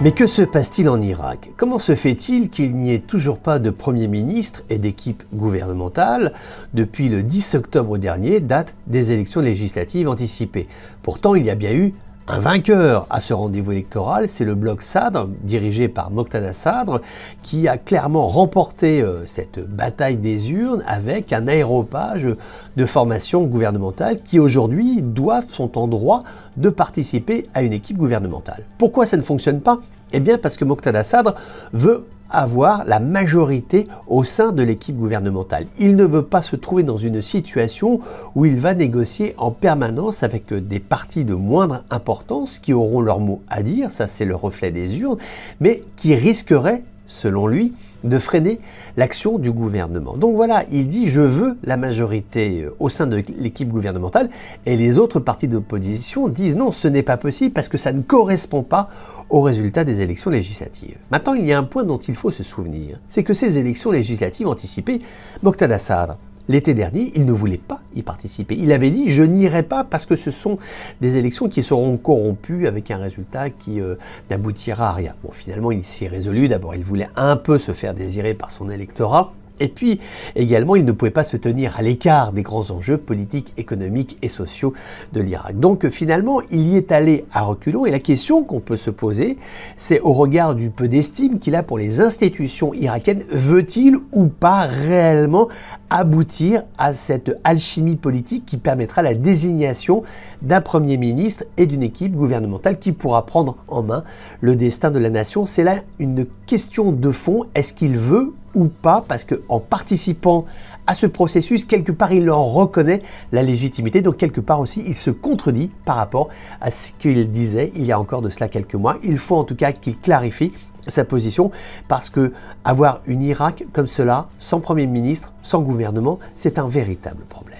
Mais que se passe-t-il en Irak? Comment se fait-il qu'il n'y ait toujours pas de Premier ministre et d'équipe gouvernementale depuis le 10 octobre dernier, date des élections législatives anticipées? Pourtant, il y a bien eu un vainqueur à ce rendez-vous électoral, c'est le bloc Sadr, dirigé par Moqtada Sadr, qui a clairement remporté cette bataille des urnes avec un aréopage de formations gouvernementales qui aujourd'hui sont en droit de participer à une équipe gouvernementale. Pourquoi ça ne fonctionne pas? Eh bien parce que Moqtada Sadr veut avoir la majorité au sein de l'équipe gouvernementale. Il ne veut pas se trouver dans une situation où il va négocier en permanence avec des partis de moindre importance qui auront leur mot à dire, ça c'est le reflet des urnes, mais qui risqueraient, selon lui, de freiner l'action du gouvernement. Donc voilà, il dit « je veux la majorité au sein de l'équipe gouvernementale » et les autres partis d'opposition disent « non, ce n'est pas possible parce que ça ne correspond pas aux résultats des élections législatives ». Maintenant, il y a un point dont il faut se souvenir, c'est que ces élections législatives anticipées, Moqtada Sadr, l'été dernier, il ne voulait pas y participer. Il avait dit « je n'irai pas parce que ce sont des élections qui seront corrompues avec un résultat qui n'aboutira à rien ». Bon, finalement, il s'y est résolu. D'abord, il voulait un peu se faire désirer par son électorat. Et puis, également, il ne pouvait pas se tenir à l'écart des grands enjeux politiques, économiques et sociaux de l'Irak. Donc, finalement, il y est allé à reculons. Et la question qu'on peut se poser, c'est au regard du peu d'estime qu'il a pour les institutions irakiennes, veut-il ou pas réellement aboutir à cette alchimie politique qui permettra la désignation d'un Premier ministre et d'une équipe gouvernementale qui pourra prendre en main le destin de la nation? C'est là une question de fond. Est-ce qu'il veut ou pas, parce qu'en participant à ce processus, quelque part, il en reconnaît la légitimité, donc quelque part aussi, il se contredit par rapport à ce qu'il disait il y a encore de cela quelques mois. Il faut en tout cas qu'il clarifie sa position, parce que avoir une Irak comme cela, sans Premier ministre, sans gouvernement, c'est un véritable problème.